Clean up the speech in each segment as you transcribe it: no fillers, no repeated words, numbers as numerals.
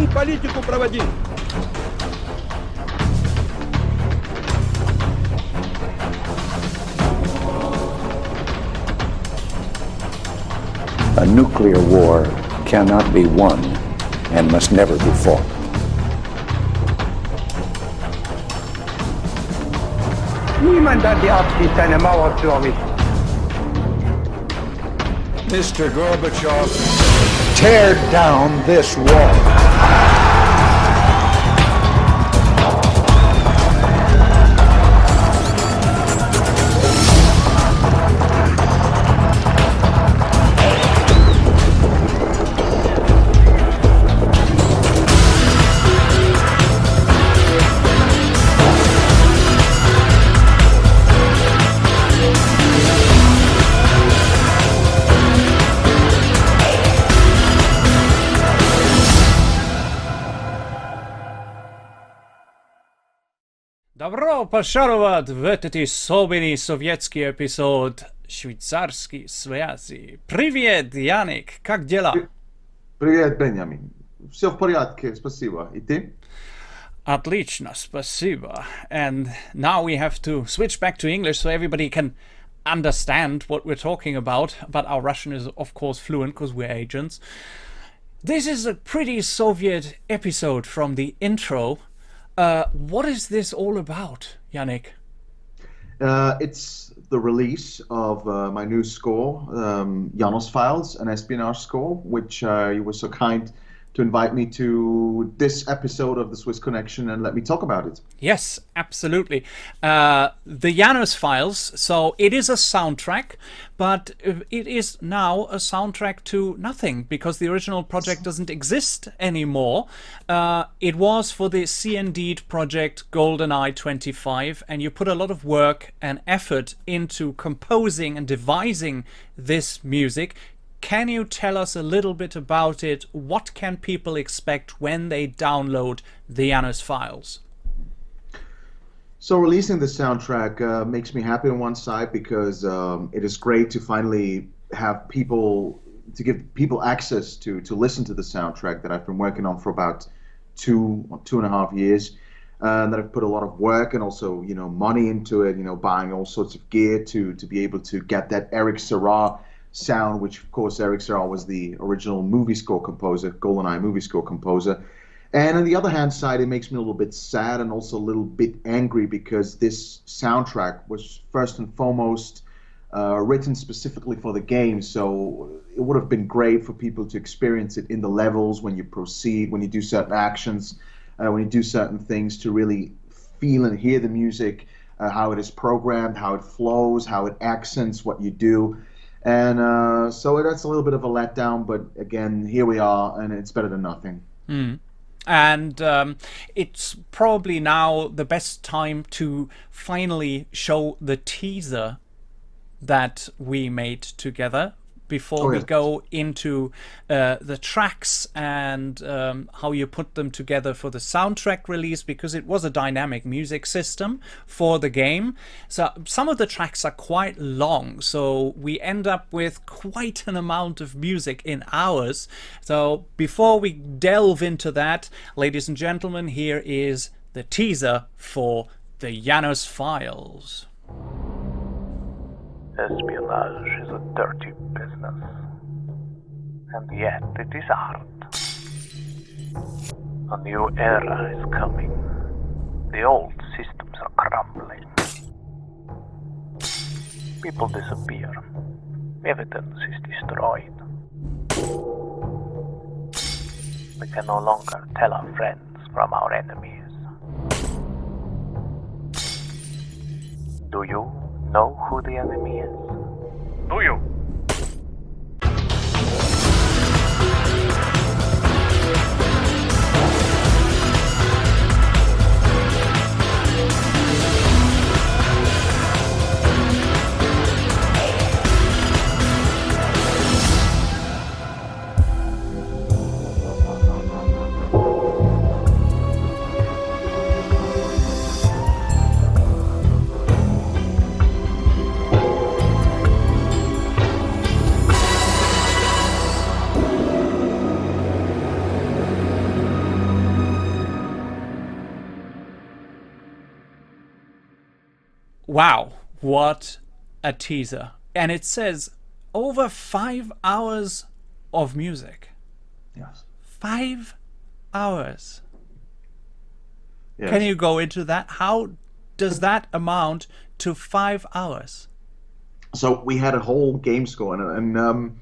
Какую политику проводить? A nuclear war cannot be won and must never be fought. Niemand hat die Absicht, eine Mauer zu errichten. Mr. Gorbachev, Tear down this wall. Добро пожаловать в этот особенный советский эпизод швейцарской связи. Привет, Яник, как дела? Привет, Бенjamin. Все в порядке, спасибо. И ты? Отлично, спасибо. And now we have to switch back to English so everybody can understand what we're talking about. But our Russian is, of course, fluent because we're agents. This is a pretty Soviet episode from the intro. What is this all about, Yannick? It's the release of my new score, Janus Files, an espionage score, which you were so kind to invite me to this episode of the Swiss Connection and let me talk about it. Yes, absolutely. The Janus Files, so it is a soundtrack, but it is now a soundtrack to nothing because the original project doesn't exist anymore. It was for the CND project GoldenEye 25, and you put a lot of work and effort into composing and devising this music. Can you tell us a little bit about it? What can people expect when they download the Janus Files? So releasing the soundtrack makes me happy on one side because it is great to finally have people, to give people access to listen to the soundtrack that I've been working on for about two and a half years. That I've put a lot of work and also, money into it, buying all sorts of gear to be able to get that Eric Serra sound, which of course Eric Serra was the original movie score composer, GoldenEye movie score composer. And on the other hand side, it makes me a little bit sad and also a little bit angry because this soundtrack was first and foremost written specifically for the game. So it would have been great for people to experience it in the levels when you proceed, when you do certain actions, when you do certain things, to really feel and hear the music, how it is programmed, how it flows, how it accents what you do. And so that's a little bit of a letdown, but again, here we are, and it's better than nothing. And it's probably now the best time to finally show the teaser that we made together before we go into the tracks and how you put them together for the soundtrack release, because it was a dynamic music system for the game. So some of the tracks are quite long, so we end up with quite an amount of music in hours. So before we delve into that, ladies and gentlemen, here is the teaser for the Janus Files. Espionage is a dirty business, and yet it is art. A new era is coming. The old systems are crumbling. People disappear. Evidence is destroyed. We can no longer tell our friends from our enemies. Do you know who the enemy is? Do you? Wow, what a teaser. And it says over 5 hours of music. Yes. 5 hours. Yes. Can you go into that? How does that amount to 5 hours? So we had a whole game score, and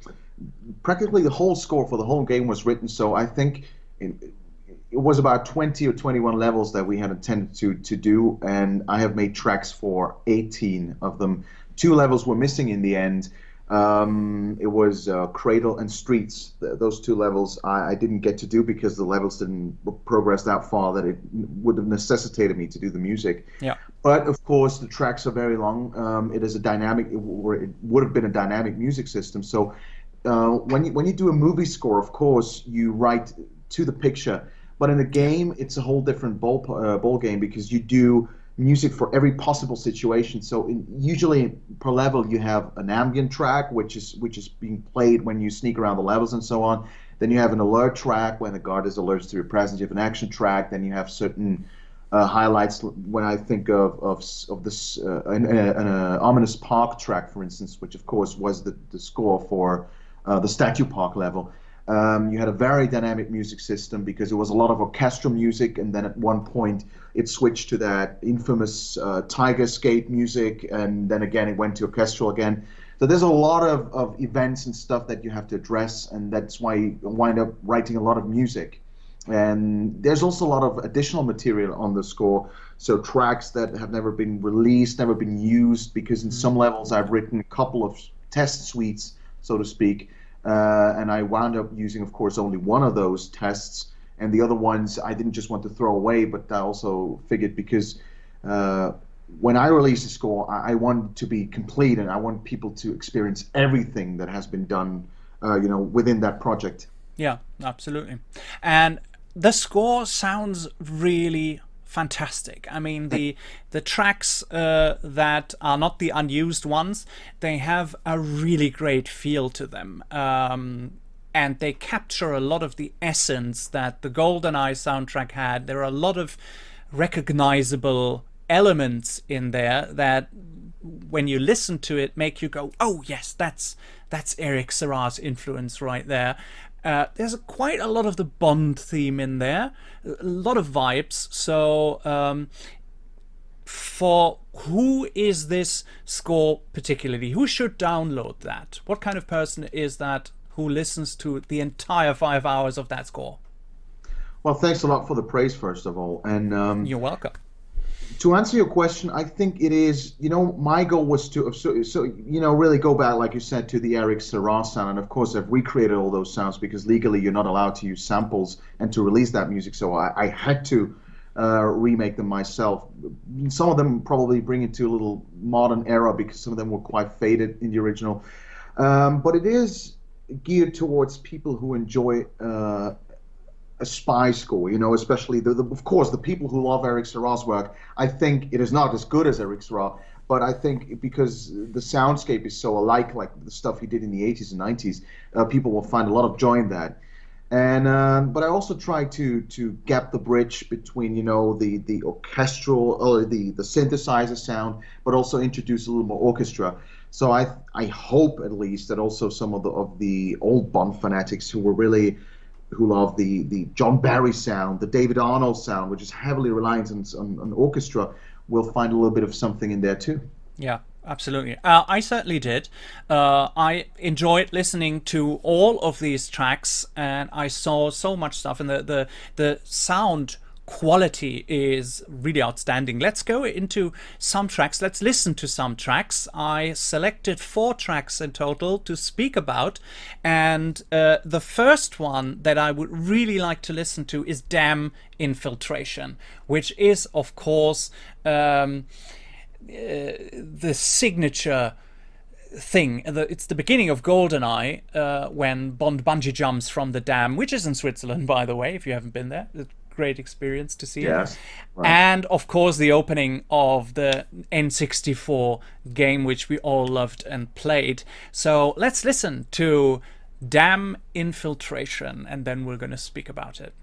practically the whole score for the whole game was written. So I think it was about 20 or 21 levels that we had intended to do, and I have made tracks for 18 of them. 2 levels were missing in the end. It was Cradle and Streets. Those 2 levels I didn't get to do because the levels didn't progress that far that it would have necessitated me to do the music. Yeah. But of course, the tracks are very long. It is a dynamic, or it would have been a dynamic music system. So when you do a movie score, of course, you write to the picture. But in a game, it's a whole different ball game, because you do music for every possible situation. So usually per level you have an ambient track, which is being played when you sneak around the levels and so on. Then you have an alert track when the guard is alerted to your presence. You have an action track. Then you have certain highlights. When I think of this an ominous park track, for instance, which of course was the score for the statue park level. You had a very dynamic music system because it was a lot of orchestral music, and then at one point it switched to that infamous Tiger Skate music, and then again it went to orchestral again. So there's a lot of events and stuff that you have to address, and that's why you wind up writing a lot of music. And there's also a lot of additional material on the score, so tracks that have never been released, never been used, because in some levels I've written a couple of test suites, so to speak. And I wound up using, of course, only one of those tests, and the other ones I didn't just want to throw away, but I also figured because when I release a score, I want it to be complete, and I want people to experience everything that has been done, within that project. Yeah, absolutely. And the score sounds really fantastic. I mean, the tracks that are not the unused ones, they have a really great feel to them, and they capture a lot of the essence that the GoldenEye soundtrack had. There are a lot of recognizable elements in there that, when you listen to it, make you go, "Oh yes, that's Eric Serra's influence right there." There's quite a lot of the Bond theme in there, a lot of vibes. So for who is this score particularly? Who should download that? What kind of person is that who listens to the entire 5 hours of that score? Well, thanks a lot for the praise, first of all. And You're welcome. to answer your question, I think it is, my goal was to, really go back, like you said, to the Eric Serra sound. And of course, I've recreated all those sounds because legally you're not allowed to use samples and to release that music. So I had to remake them myself. Some of them probably bring it to a little modern era because some of them were quite faded in the original. But it is geared towards people who enjoy a spy score, especially of course the people who love Eric Serra's work. I think it is not as good as Eric Serra, but I think because the soundscape is so alike, like the stuff he did in the 80s and 90s, people will find a lot of joy in that. And but I also try to gap the bridge between the orchestral or the synthesizer sound, but also introduce a little more orchestra. So I hope at least that also some of the old Bond fanatics who love the John Barry sound, the David Arnold sound, which is heavily reliant on orchestra, will find a little bit of something in there too. Yeah, absolutely. I certainly did. I enjoyed listening to all of these tracks, and I saw so much stuff, and the sound quality is really outstanding. Let's go into some tracks. Let's listen to some tracks. I selected 4 tracks in total to speak about, and the first one that I would really like to listen to is Damn Infiltration, which is of course the signature thing. It's the beginning of GoldenEye when Bond bungee jumps from the dam, which is in Switzerland, by the way, if you haven't been there. Great experience to see yes, it. right. And of course the opening of the N64 game, which we all loved and played. So let's listen to Damn Infiltration, and then we're going to speak about it.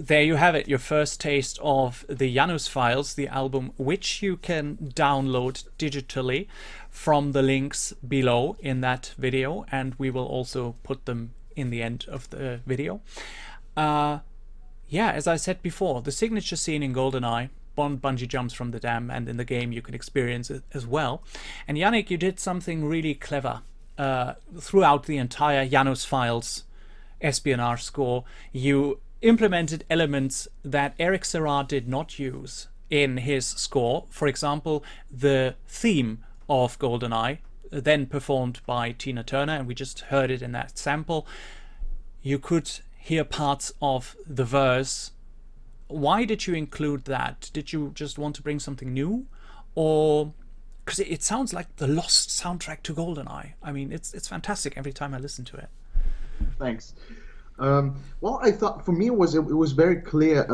there you have it, your first taste of the Janus files, the album, which you can download digitally from the links below in that video, and we will also put them in the end of the video. Yeah, as I said before, the signature scene in GoldenEye, Bond bungee jumps from the dam, and in the game you can experience it as well. And Yannick, you did something really clever throughout the entire Janus files espionage score. You implemented elements that Eric Serra did not use in his score. For example, the theme of GoldenEye, then performed by Tina Turner, and we just heard it in that sample. You could hear parts of the verse. Why did you include that? Did you just want to bring something new? Or because it sounds like the lost soundtrack to GoldenEye. I mean, it's fantastic every time I listen to it. Thanks. Well, I thought for me it was very clear.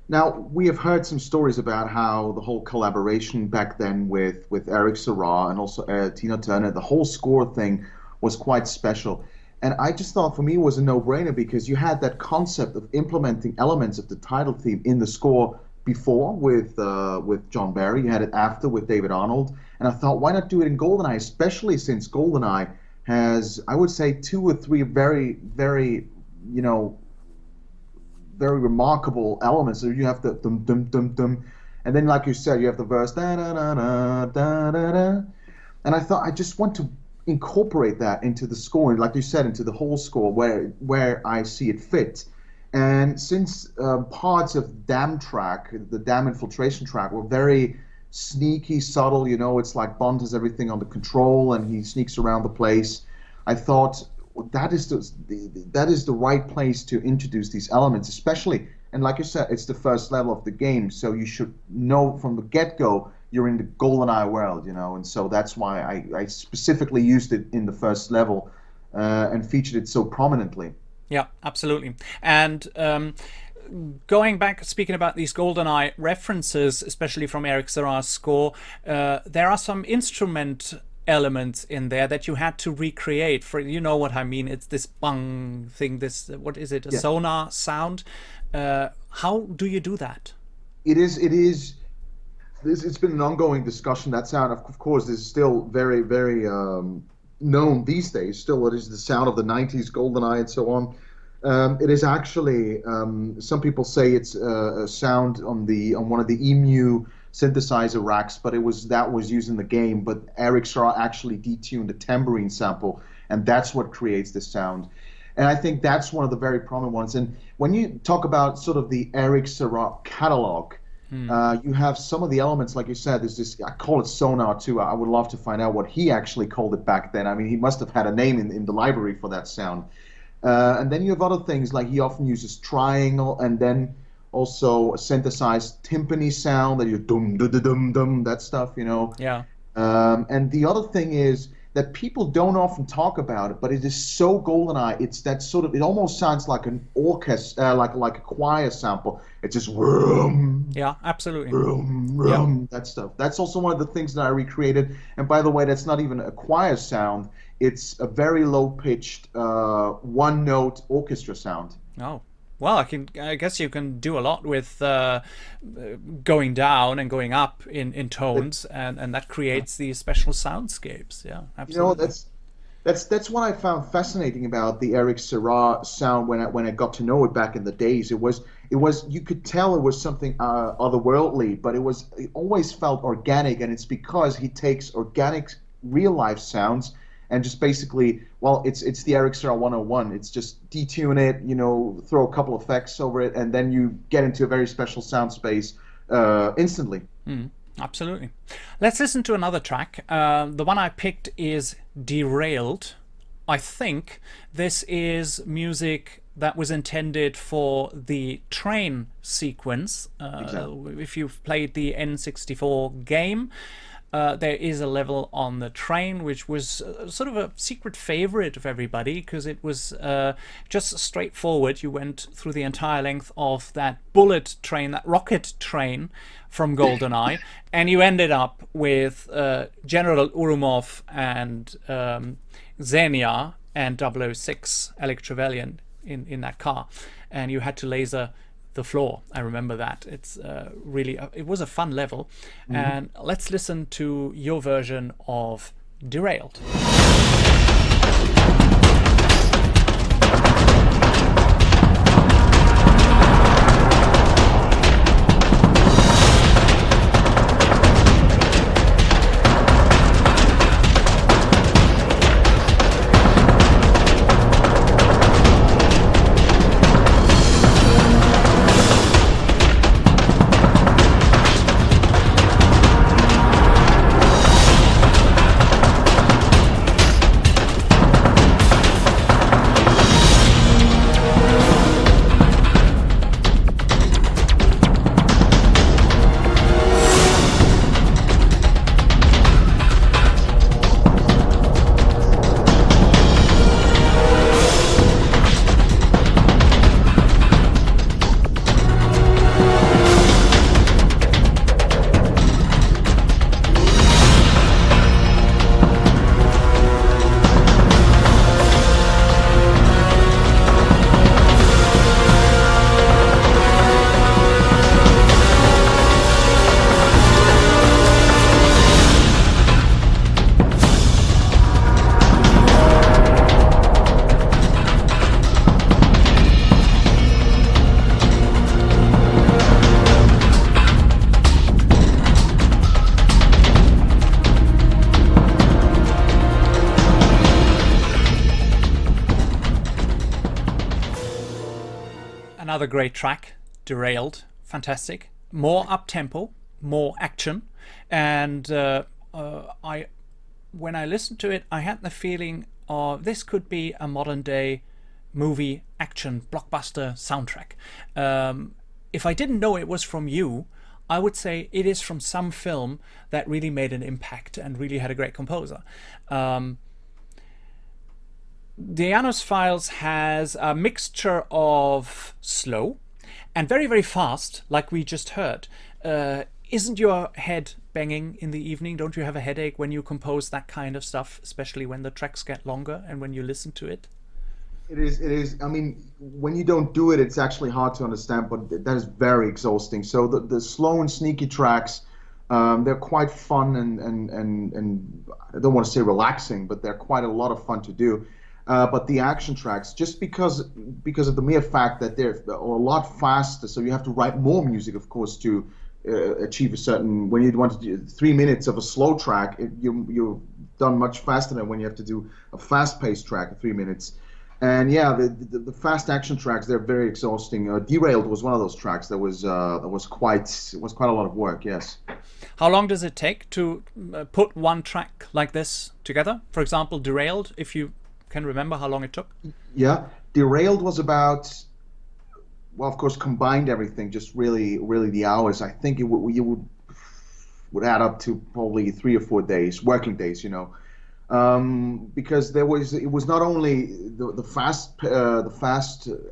Now we have heard some stories about how the whole collaboration back then with Eric Serra and also Tina Turner, the whole score thing was quite special. And I just thought for me it was a no-brainer because you had that concept of implementing elements of the title theme in the score before with John Barry. You had it after with David Arnold. And I thought, why not do it in GoldenEye, especially since GoldenEye has, I would say, 2 or 3 very, very, very remarkable elements. So you have the dum dum dum dum, and then like you said, you have the verse da da da da da da da. And I thought I just want to incorporate that into the score, like you said, into the whole score where I see it fit. And since parts of Dam track, the Dam Infiltration track, were very sneaky, subtle, it's like Bond has everything under control and he sneaks around the place, I thought that is the right place to introduce these elements, especially, and like you said, it's the first level of the game, so you should know from the get-go you're in the GoldenEye world, and so that's why I specifically used it in the first level and featured it so prominently. Yeah, absolutely. And going back, speaking about these GoldenEye references, especially from Eric Serra's score, there are some instrument elements in there that you had to recreate. For what I mean, it's this bang thing, this, what is it, a sonar sound. How do you do that? It's been an ongoing discussion. That sound, of course, is still very, very known these days. Still, it is the sound of the 90s GoldenEye and so on. It is actually, some people say it's a sound on one of the EMU synthesizer racks, but that was used in the game. But Eric Serra actually detuned the tambourine sample, and that's what creates this sound. And I think that's one of the very prominent ones. And when you talk about sort of the Eric Serra catalog, you have some of the elements, like you said, there's this, I call it sonar too. I would love to find out what he actually called it back then. I mean, he must have had a name in the library for that sound. And then you have other things, like he often uses triangle, and then also a synthesized timpani sound, that you dum dum dum dum, that stuff, Yeah. And the other thing is that people don't often talk about it, but it is so GoldenEye. It's that sort of, it almost sounds like an orchestra, like a choir sample. It's just vroom, Yeah, absolutely. vroom, vroom, that stuff. That's also one of the things that I recreated. And by the way, that's not even a choir sound. It's a very low-pitched, one-note orchestra sound. Oh. Well, I guess you can do a lot with going down and going up in tones, and that creates these special soundscapes. Yeah, absolutely. That's what I found fascinating about the Eric Serra sound when I got to know it back in the days. It was you could tell it was something otherworldly, but it always felt organic, and it's because he takes organic real life sounds and just basically, well, it's the Eric Serra 101. It's just detune it, throw a couple effects over it, and then you get into a very special sound space instantly. Absolutely. Let's listen to another track. The one I picked is Derailed. I think this is music that was intended for the train sequence. Exactly. If you've played the N64 game, there is a level on the train which was sort of a secret favorite of everybody, because it was just straightforward. You went through the entire length of that bullet train, that rocket train from GoldenEye, and you ended up with General Urumov and Xenia and 006 Alec Trevelyan in that car, and you had to laser the floor. I remember that. It's really, it was a fun level. And let's listen to your version of Derailed. Another great track, Derailed, fantastic. More up-tempo, more action, and when I listened to it, I had the feeling of this could be a modern-day movie action blockbuster soundtrack. If I didn't know it was from you, I would say it is from some film that really made an impact and really had a great composer. The Janus Files has a mixture of slow and very, very fast, like we just heard. Isn't your head banging in the evening? Don't you have a headache when you compose that kind of stuff, especially when the tracks get longer and when you listen to it? It is. I mean, when you don't do it, it's actually hard to understand, but that is very exhausting. So the slow and sneaky tracks, they're quite fun and I don't want to say relaxing, but they're quite a lot of fun to do. But the action tracks, just because of the mere fact that they're a lot faster, so you have to write more music, of course, to achieve a certain. When you want to do 3 minutes of a slow track, you're done much faster than when you have to do a fast-paced track of 3 minutes. And yeah, the fast action tracks, they're very exhausting. Derailed was one of those tracks that was quite a lot of work. Yes. How long does it take to put one track like this together? For example, Derailed, if you can remember how long it took? Yeah, Derailed was about, well, of course, combined everything, just really the hours. I think you would add up to probably 3 or 4 days, working days, because it was not only the fast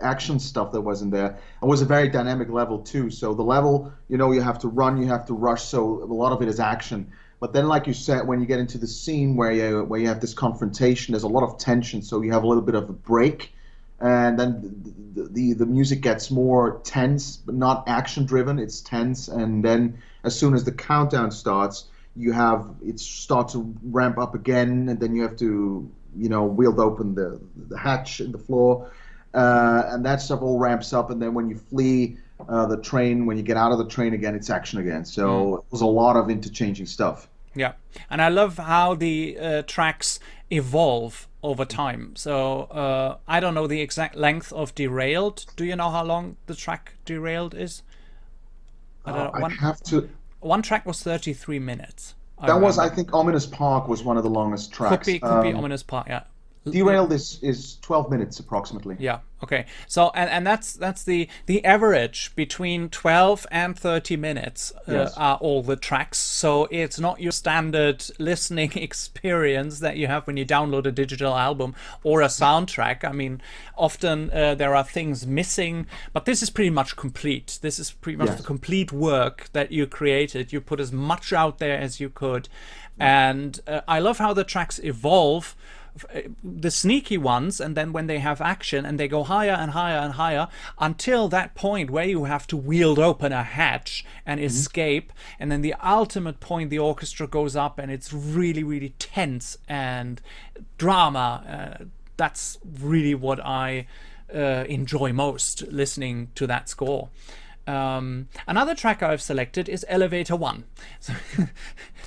action stuff that was in there. It was a very dynamic level too. So the level, you have to run, you have to rush. So a lot of it is action. But then, like you said, when you get into the scene where you have this confrontation, there's a lot of tension. So you have a little bit of a break, and then the music gets more tense, but not action driven. It's tense, and then as soon as the countdown starts, it starts to ramp up again, and then you have to wield open the hatch in the floor, and that stuff all ramps up, and then when you flee the train, when you get out of the train again, it's action again. So it was a lot of interchanging stuff. Yeah, and I love how the tracks evolve over time. So I don't know the exact length of Derailed. Do you know how long the track Derailed is? I have to. One track was 33 minutes. I think Ominous Park was one of the longest tracks. Could be Ominous Park, yeah. Derailed is 12 minutes approximately. Yeah. Okay. So and that's the average between 12 and 30 minutes Yes. are all the tracks. So it's not your standard listening experience that you have when you download a digital album or a soundtrack. I mean, often there are things missing, but this is pretty much complete. This is pretty much Yes. the complete work that you created. You put as much out there as you could, and I love how the tracks evolve the sneaky ones, and then when they have action and they go higher and higher and higher until that point where you have to wield open a hatch and escape, and then the ultimate point the orchestra goes up and it's really, really tense and drama. That's really what I enjoy most, listening to that score. Another track I've selected is Elevator 1. So,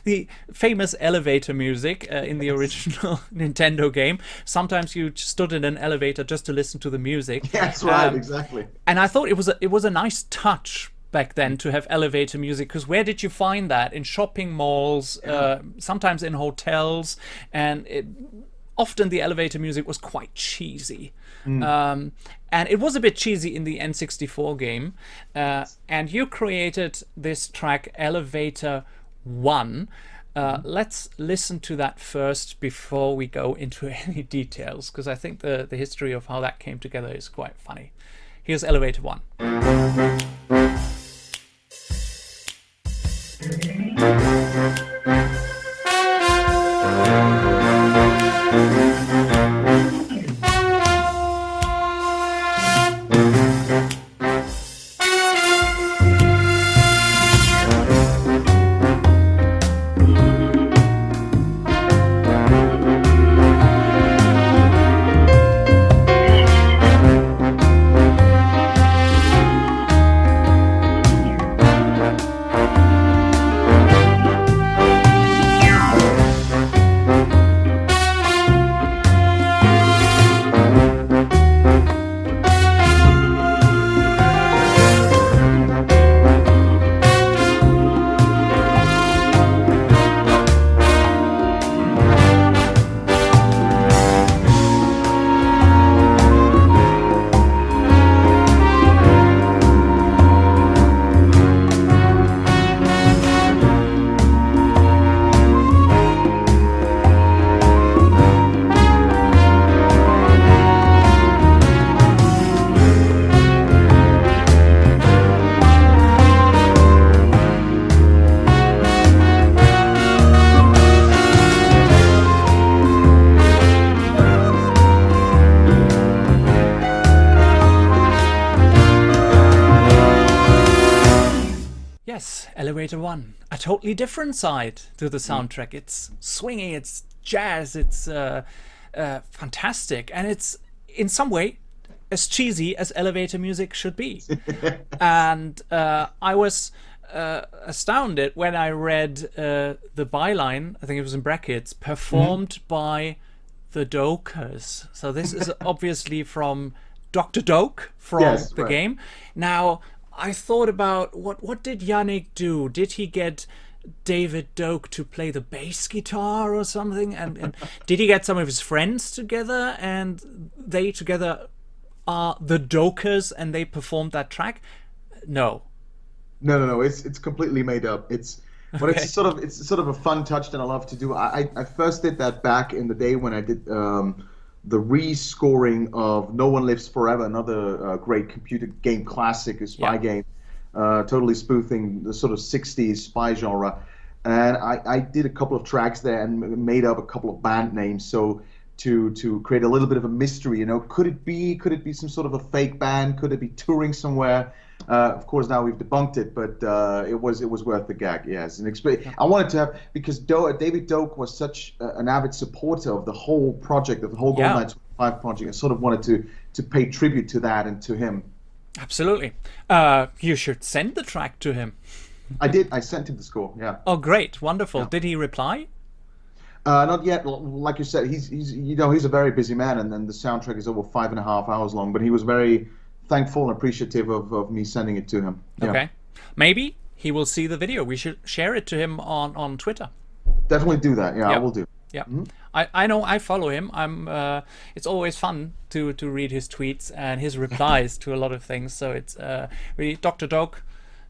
the famous elevator music in the original Nintendo game. Sometimes you stood in an elevator just to listen to the music. That's right, exactly. And I thought it was a nice touch back then to have elevator music, because where did you find that? In shopping malls, sometimes in hotels, and often the elevator music was quite cheesy. And it was a bit cheesy in the N64 game. And you created this track, Elevator 1. Let's listen to that first before we go into any details, because I think the history of how that came together is quite funny. Here's Elevator 1. Elevator 1, a totally different side to the soundtrack. It's swingy, it's jazz, it's fantastic, and it's in some way as cheesy as elevator music should be. And I was astounded when I read the byline, I think it was in brackets, performed by the Dokers. So this is obviously from Dr. Doke from the game. Now, I thought about what did Yannick do? Did he get David Doak to play the bass guitar or something? And did he get some of his friends together and they together are the Dokers and they performed that track? No. It's completely made up. It's sort of a fun touch that I love to do. I first did that back in the day when I did the rescoring of No One Lives Forever, another great computer game classic, a spy game, totally spoofing the sort of 60s spy genre. And I did a couple of tracks there and made up a couple of band names. So to create a little bit of a mystery, could it be some sort of a fake band? Could it be touring somewhere? Of course, now we've debunked it, but it was worth the gag. Yes, I wanted to have, because David Doak was such an avid supporter of the whole project, of the whole GoldenEye 25 project. I sort of wanted to pay tribute to that and to him. Absolutely. You should send the track to him. I did. I sent him the score. Yeah. Oh, great! Wonderful. Yeah. Did he reply? Not yet. Like you said, he's a very busy man, and then the soundtrack is over 5.5 hours long. But he was very thankful and appreciative of me sending it to him. Yeah. Okay. Maybe he will see the video. We should share it to him on Twitter. Definitely do that. Yeah, I will do. Yeah. Mm-hmm. I know, I follow him. It's always fun to read his tweets and his replies to a lot of things. So it's really, Dr. Doak,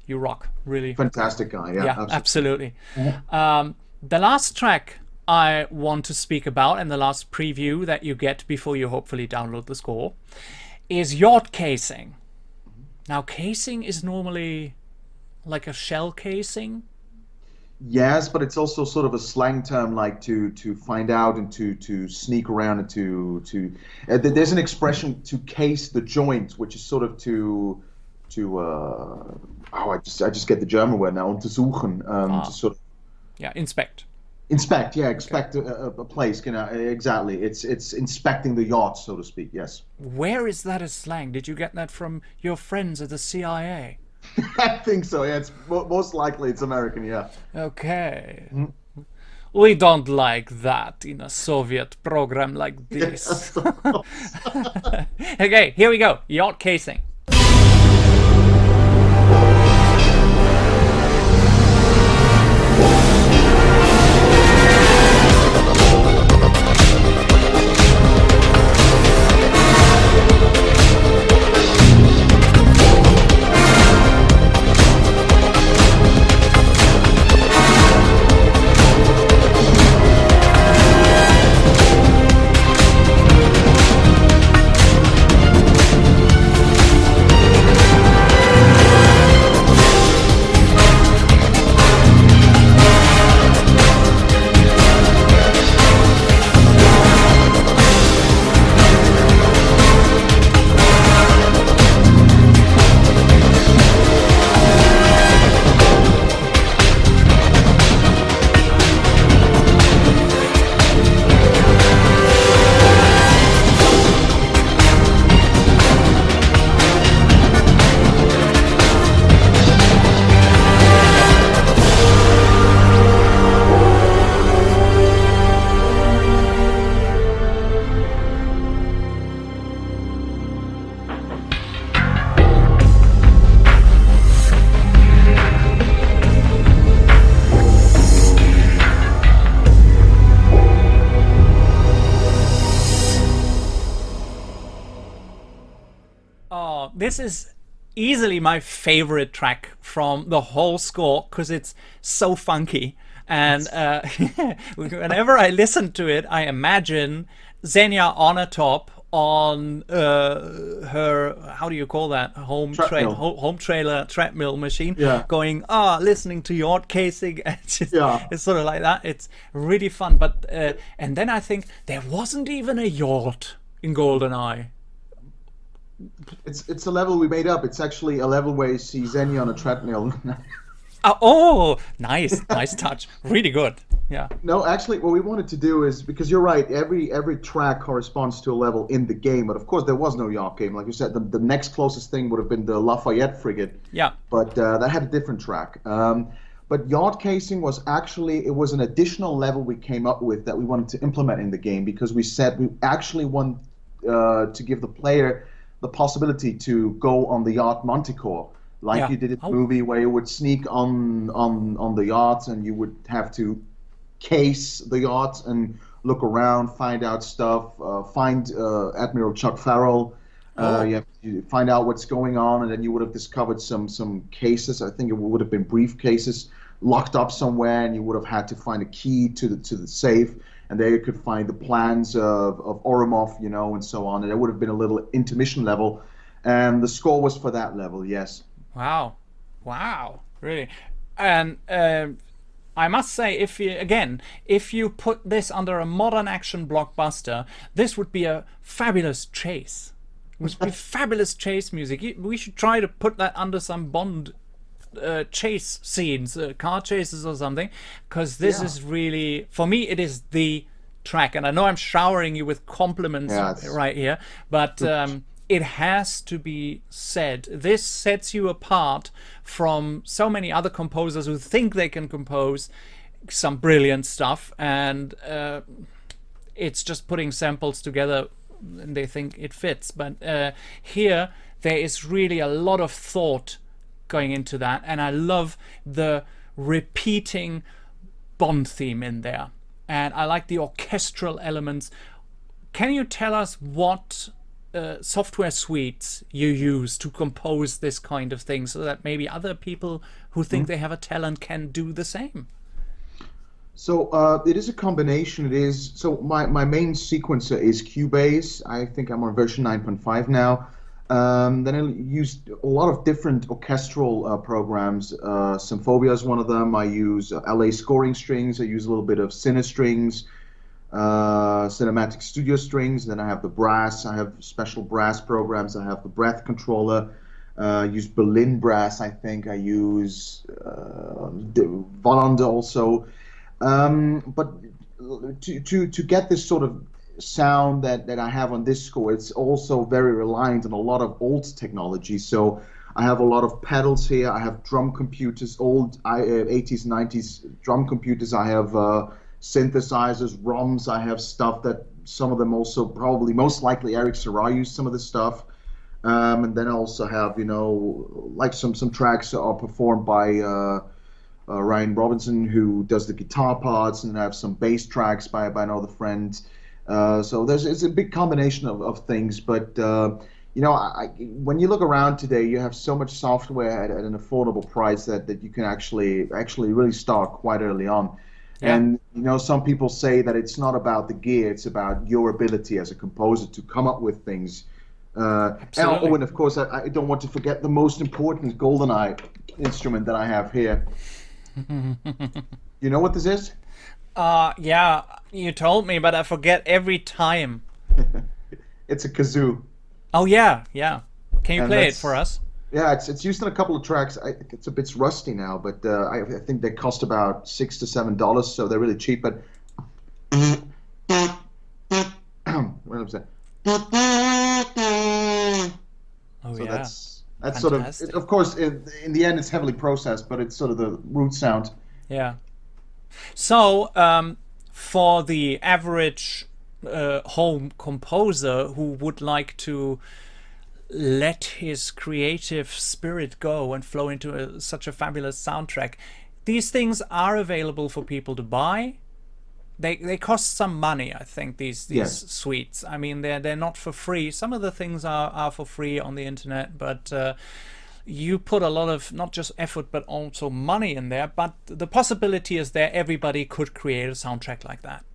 you rock. Really fantastic guy. Yeah, absolutely. Mm-hmm. The last track I want to speak about, and the last preview that you get before you hopefully download the score, is yacht casing. Now, casing is normally like a shell casing. Yes, but it's also sort of a slang term, like to find out and to sneak around and there's an expression to case the joint, which is sort of I just get the German word now, untersuchen, to sort of Yeah, inspect. inspect, yeah, expect a place, exactly. It's inspecting the yacht, so to speak. Yes. Where is that as slang? Did you get that from your friends at the CIA? I think so. Yeah, it's most likely it's American. Yeah. Okay. We don't like that in a Soviet program like this. Yes, of course. Okay, here we go. Yacht casing. This is easily my favorite track from the whole score because it's so funky. And whenever I listen to it, I imagine Xenia on a top on her, how do you call that, home trailer treadmill machine, going listening to yacht casing. It's sort of like that. It's really fun. But and then I think there wasn't even a yacht in GoldenEye. It's a level we made up. It's actually a level where you see Xenia on a treadmill. Nice touch. Really good. Yeah. No, actually, what we wanted to do is, because you're right, every track corresponds to a level in the game, but of course there was no yacht game. Like you said, the next closest thing would have been the Lafayette frigate. Yeah. But that had a different track. But yacht casing was actually, it was an additional level we came up with that we wanted to implement in the game, because we said we actually want to give the player the possibility to go on the yacht Manticore, like you did in the movie, where you would sneak on the yacht and you would have to case the yacht and look around, find out stuff, find Admiral Chuck Farrell. You have to find out what's going on, and then you would have discovered some cases. I think it would have been briefcases locked up somewhere, and you would have had to find a key to the safe. And there you could find the plans of Oromov, and so on. And it would have been a little intermission level. And the score was for that level, yes. Wow. Really. And I must say, if you put this under a modern action blockbuster, this would be a fabulous chase. It would be fabulous chase music. We should try to put that under some Bond chase scenes, car chases or something, because this is really, for me, it is the track. And I know I'm showering you with compliments right here, but it has to be said, this sets you apart from so many other composers who think they can compose some brilliant stuff, and it's just putting samples together and they think it fits. But here there is really a lot of thought going into that, and I love the repeating Bond theme in there, and I like the orchestral elements. Can you tell us what software suites you use to compose this kind of thing, so that maybe other people who think they have a talent can do the same? So it is a combination. My main sequencer is Cubase. I think I'm on version 9.5 now. Then I used a lot of different orchestral programs. Symphonia is one of them. I use LA scoring strings. I use a little bit of Cine strings, cinematic studio strings. Then I have the brass. I have special brass programs. I have the breath controller. I use Berlin brass, I think. I use Volande also. But to get this sort of sound that I have on this score, it's also very reliant on a lot of old technology. So I have a lot of pedals here. I have drum computers, old 80s, 90s drum computers. I have synthesizers, ROMs. I have stuff that some of them also probably most likely Eric Serra used some of this stuff. And then I also have, like some tracks are performed by Ryan Robinson, who does the guitar parts, and I have some bass tracks by another friend. So it's a big combination of things. But when you look around today, you have so much software at an affordable price that you can actually really start quite early on. Yeah. And some people say that it's not about the gear; it's about your ability as a composer to come up with things. And of course, I don't want to forget the most important GoldenEye instrument that I have here. You know what this is? Yeah, you told me, but I forget every time. It's a kazoo. Oh yeah. Can you play it for us? Yeah, it's used in a couple of tracks. It's a bit rusty now, but I think they cost about $6 to $7, so they're really cheap. But what was that? Oh, so yeah. that's sort of course, in the end, it's heavily processed, but it's sort of the root sound. Yeah. So, for the average home composer who would like to let his creative spirit go and flow into such a fabulous soundtrack, these things are available for people to buy. They cost some money, I think, these suites. I mean, they're not for free. Some of the things are for free on the internet, but you put a lot of not just effort but also money in there. But the possibility is there. Everybody could create a soundtrack like that.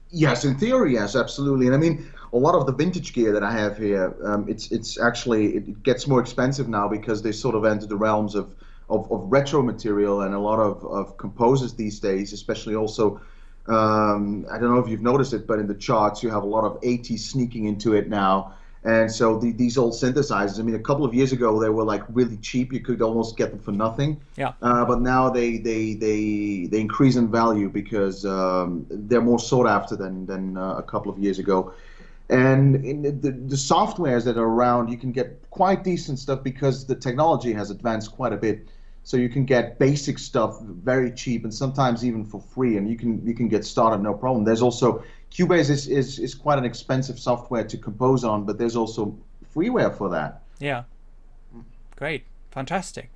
Yes, in theory, yes, absolutely. And I mean, a lot of the vintage gear that I have here, it gets more expensive now because they sort of enter the realms of retro material, and a lot of composers these days, especially also. I don't know if you've noticed it, but in the charts you have a lot of 80s sneaking into it now. And so these old synthesizers, I mean, a couple of years ago they were like really cheap. You could almost get them for nothing. Yeah. But now they increase in value because they're more sought after than a couple of years ago. And in the softwares that are around, you can get quite decent stuff because the technology has advanced quite a bit. So you can get basic stuff very cheap, and sometimes even for free, and you can get started no problem. There's also Cubase is quite an expensive software to compose on, but there's also freeware for that. Yeah, great, fantastic.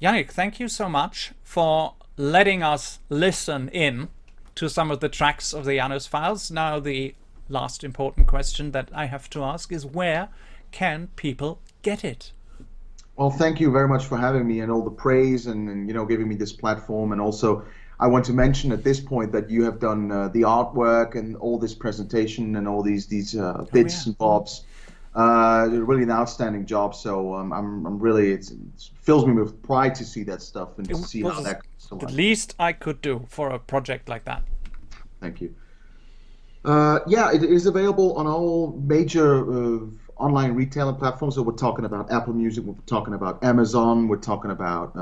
Yannick, thank you so much for letting us listen in to some of the tracks of the Janus files. Now the last important question that I have to ask is, where can people get it? Well, thank you very much for having me and all the praise and giving me this platform. And also, I want to mention at this point that you have done the artwork and all this presentation and all these bits and bobs. Really an outstanding job. So I'm really it fills me with pride to see that stuff and to see how that goes to life. The least I could do for a project like that. Thank you. Yeah, it is available on all major online retailing platforms. So we're talking about Apple Music, we're talking about Amazon, we're talking about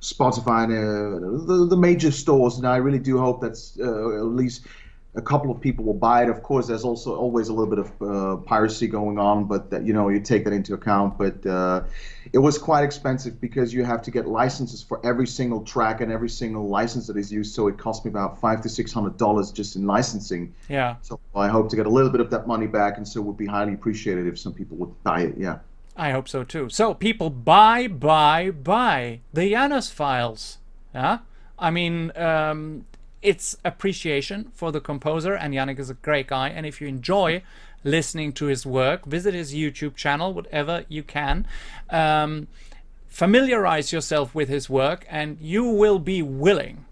Spotify, the major stores. And I really do hope that's at least a couple of people will buy it. Of course, there's also always a little bit of piracy going on, but that, you take that into account. But it was quite expensive because you have to get licenses for every single track and every single license that is used. So it cost me about $500 to $600 just in licensing. Yeah. So I hope to get a little bit of that money back, and so it would be highly appreciated if some people would buy it. Yeah. I hope so too. So people buy the Janus files. Yeah. I mean, it's appreciation for the composer, and Yannick is a great guy. And if you enjoy listening to his work, visit his YouTube channel, whatever you can. Familiarize yourself with his work, and you will be willing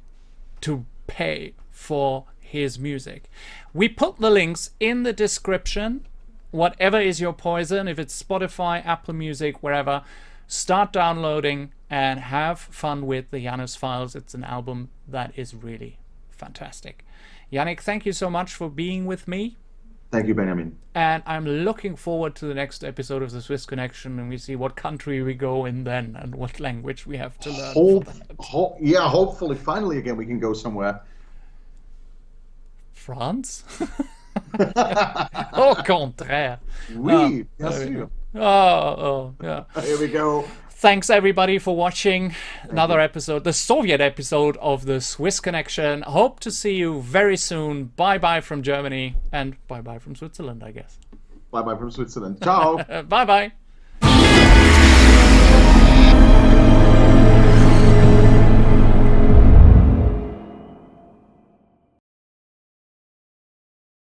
to pay for his music. We put the links in the description. whatever is your poison, if it's Spotify, Apple Music, wherever, start downloading and have fun with the Janus Files. It's an album that is really fantastic. Yannick, thank you so much for being with me. Thank you, Benjamin. And I'm looking forward to the next episode of the Swiss Connection, and we see what country we go in then and what language we have to learn. Hopefully, finally again, we can go somewhere. France? Au contraire. Oui, bien sûr. Yeah. Here we go. Thanks everybody for watching another episode, the Soviet episode of the Swiss Connection. Hope to see you very soon. Bye bye from Germany and bye bye from Switzerland, I guess. Bye bye from Switzerland. Ciao. Bye bye.